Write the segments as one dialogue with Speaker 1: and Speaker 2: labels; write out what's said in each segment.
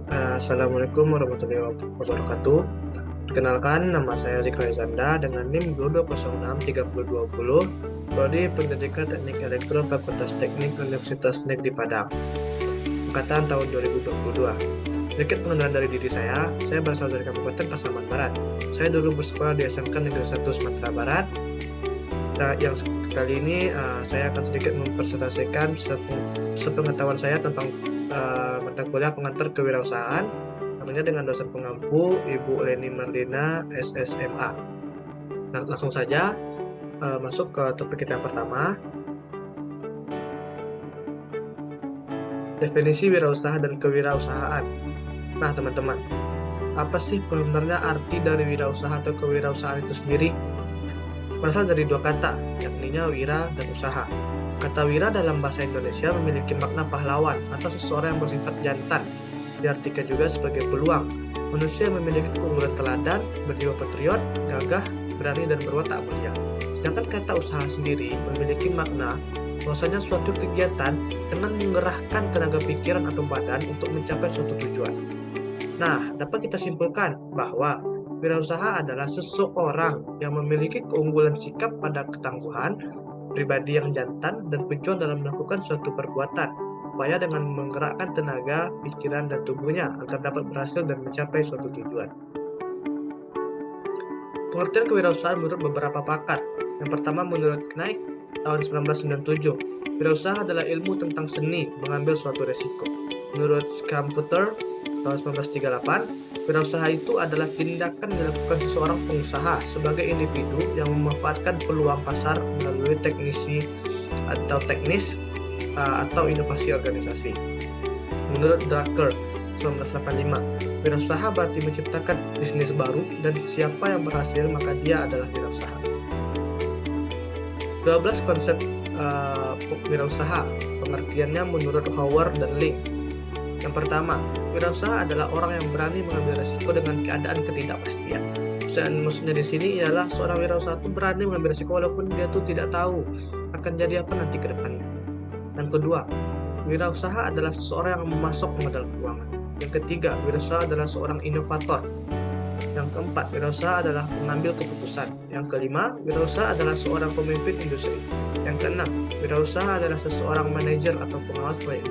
Speaker 1: Assalamualaikum warahmatullahi wabarakatuh. Perkenalkan, nama saya Zikra Zanda dengan NIM 22063220, Prodi Pendidikan Teknik Elektro Fakultas Teknik Universitas Negeri Padang, angkatan tahun 2022. Sedikit pengenalan dari diri saya berasal dari Kabupaten Pasaman Barat. Saya dulu bersekolah di SMK Negeri 1 Sumatera Barat. Nah, yang kali ini saya akan sedikit mempresentasikan sepengetahuan saya tentang mata kuliah pengantar kewirausahaan, tentunya dengan dosen pengampu Ibu Leni Marlina SSMA. Nah, langsung saja masuk ke topik kita yang pertama. Definisi wirausaha dan kewirausahaan. Nah, teman-teman, apa sih sebenarnya arti dari wirausaha atau kewirausahaan itu sendiri? Berasal dari dua kata, yakninya wira dan usaha. Kata wira dalam bahasa Indonesia memiliki makna pahlawan atau seseorang yang bersifat jantan. Diartikan juga sebagai peluang. Manusia yang memiliki keunggulan teladan, berjiwa patriot, gagah, berani, dan berwatak mulia. Sedangkan kata usaha sendiri memiliki makna bahwasanya suatu kegiatan dengan mengerahkan tenaga pikiran atau badan untuk mencapai suatu tujuan. Nah, dapat kita simpulkan bahwa wirausaha adalah seseorang yang memiliki keunggulan sikap pada ketangguhan, pribadi yang jantan, dan pejuang dalam melakukan suatu perbuatan, upaya dengan menggerakkan tenaga, pikiran, dan tubuhnya agar dapat berhasil dan mencapai suatu tujuan. Pengertian kewirausahaan menurut beberapa pakar. Yang pertama menurut Knight tahun 1997, wirausaha adalah ilmu tentang seni mengambil suatu resiko. Menurut Schamputer tahun 1938, wirausaha itu adalah tindakan yang dilakukan seseorang pengusaha sebagai individu yang memanfaatkan peluang pasar melalui teknis atau inovasi organisasi. Menurut Drucker 1985, wirausaha berarti menciptakan bisnis baru dan siapa yang berhasil maka dia adalah wirausaha. 12 konsep wirausaha, pengertiannya menurut Howard dan Link. Yang pertama, wirausaha adalah orang yang berani mengambil resiko dengan keadaan ketidakpastian. Maksudnya di sini ialah seorang wirausaha itu berani mengambil resiko walaupun dia tuh tidak tahu akan jadi apa nanti ke depannya. Yang kedua, wirausaha adalah seseorang yang memasok modal keuangan. Yang ketiga, wirausaha adalah seorang inovator. Yang keempat, wirausaha adalah pengambil keputusan. Yang kelima, wirausaha adalah seorang pemimpin industri. Yang keenam, wirausaha adalah seseorang manajer atau pengawas proyek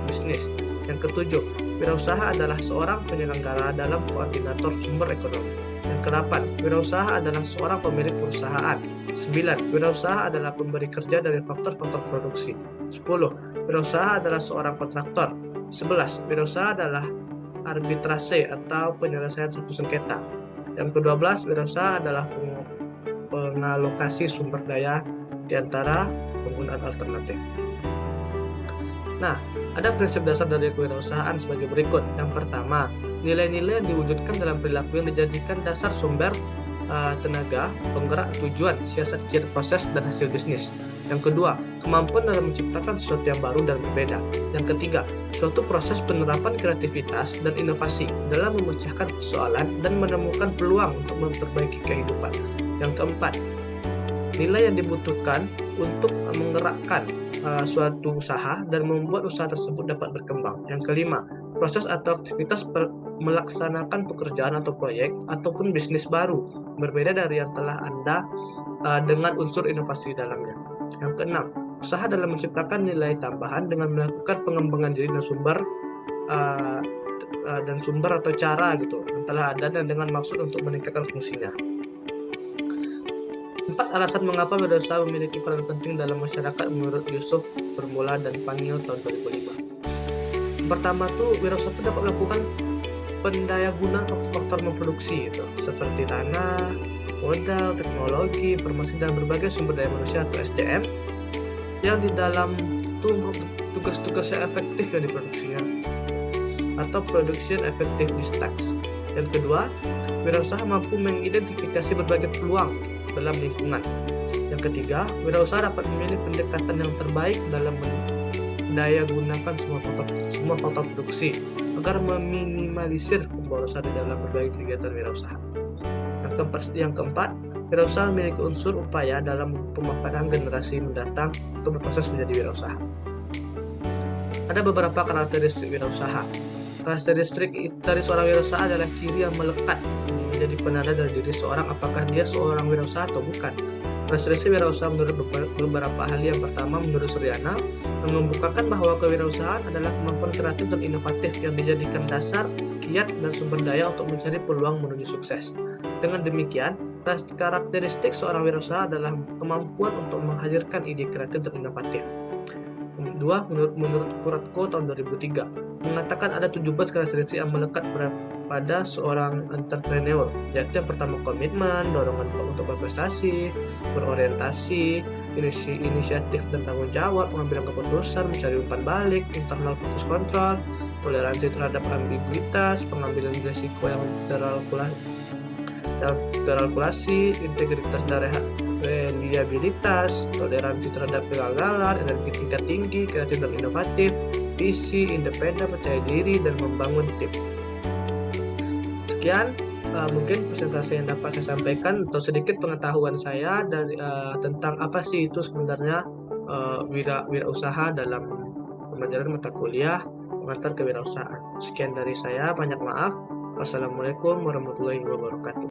Speaker 1: bisnis. Yang ketujuh, wirausaha adalah seorang penyelenggara dalam koordinator sumber ekonomi. Yang kedelapan, wirausaha adalah seorang pemilik perusahaan. 9. Wirausaha adalah pemberi kerja dari faktor-faktor produksi. 10. Wirausaha adalah seorang kontraktor. 11. Wirausaha adalah arbitrase atau penyelesaian satu sengketa. Yang ke-12, wirausaha adalah pengalokasi sumber daya di antara penggunaan alternatif. Nah, ada prinsip dasar dari kewirausahaan sebagai berikut. Yang pertama, nilai-nilai yang diwujudkan dalam perilaku yang dijadikan dasar sumber tenaga, penggerak tujuan, siasat proses, dan hasil bisnis. Yang kedua, kemampuan dalam menciptakan sesuatu yang baru dan berbeda. Yang ketiga, suatu proses penerapan kreativitas dan inovasi dalam memecahkan persoalan dan menemukan peluang untuk memperbaiki kehidupan. Yang keempat, nilai yang dibutuhkan untuk menggerakkan suatu usaha dan membuat usaha tersebut dapat berkembang. Yang kelima, proses atau aktivitas melaksanakan pekerjaan atau proyek ataupun bisnis baru berbeda dari yang telah Anda dengan unsur inovasi dalamnya. Yang keenam, usaha dalam menciptakan nilai tambahan dengan melakukan pengembangan diri dan sumber atau cara gitu yang telah ada dan dengan maksud untuk meningkatkan fungsinya. 4 alasan mengapa wirausaha memiliki peran penting dalam masyarakat menurut Yusuf Bermula dan Pangil tahun 2005. Pertama tuh, wirausaha itu dapat melakukan pendayagunaan faktor-faktor memproduksi gitu, seperti tanah, modal, teknologi, informasi, dan berbagai sumber daya manusia atau SDM yang di dalam tugas-tugas yang efektif yang diproduksinya atau production effectiveness tax. Yang kedua, wirausaha mampu mengidentifikasi berbagai peluang dalam lingkungan. Yang ketiga, wirausaha dapat memilih pendekatan yang terbaik dalam mendaya gunakan semua faktor produksi agar meminimalisir pemborosan di dalam berbagai kegiatan wirausaha. Yang keempat, wirausaha memiliki unsur upaya dalam pemanfaatan generasi mendatang untuk berproses menjadi wirausaha. Ada beberapa karakteristik wirausaha. Karakteristik dari seorang wirausaha adalah ciri yang melekat menjadi penanda dari diri seorang apakah dia seorang wirausaha atau bukan. Karakteristik wirausaha menurut beberapa ahli. Yang pertama, menurut Suryana, mengemukakan bahwa kewirausahaan adalah kemampuan kreatif dan inovatif yang dijadikan dasar, kiat, dan sumber daya untuk mencari peluang menuju sukses. Dengan demikian, karakteristik seorang wirausaha adalah kemampuan untuk menghadirkan ide kreatif dan inovatif. Dua, menurut Kuratko tahun 2003, mengatakan ada 17 karakteristik yang melekat pada seorang entrepreneur, yaitu yang pertama komitmen, dorongan untuk berprestasi, berorientasi, inisiatif dan tanggung jawab, pengambilan keputusan, mencari umpan balik, internal fokus kontrol, toleransi terhadap ambiguitas, pengambilan risiko yang terkalkulasi, integritas dan reliabilitas, toleransi terhadap kegagalan, energi tingkat tinggi, kreatif dan inovatif, visi, independen, percaya diri, dan membangun tim. Sekian mungkin presentasi yang dapat saya sampaikan atau sedikit pengetahuan saya dari tentang apa sih itu sebenarnya wirausaha dalam pembelajaran mata kuliah pengantar kewirausahaan. Sekian dari saya, banyak maaf. Wassalamualaikum warahmatullahi wabarakatuh.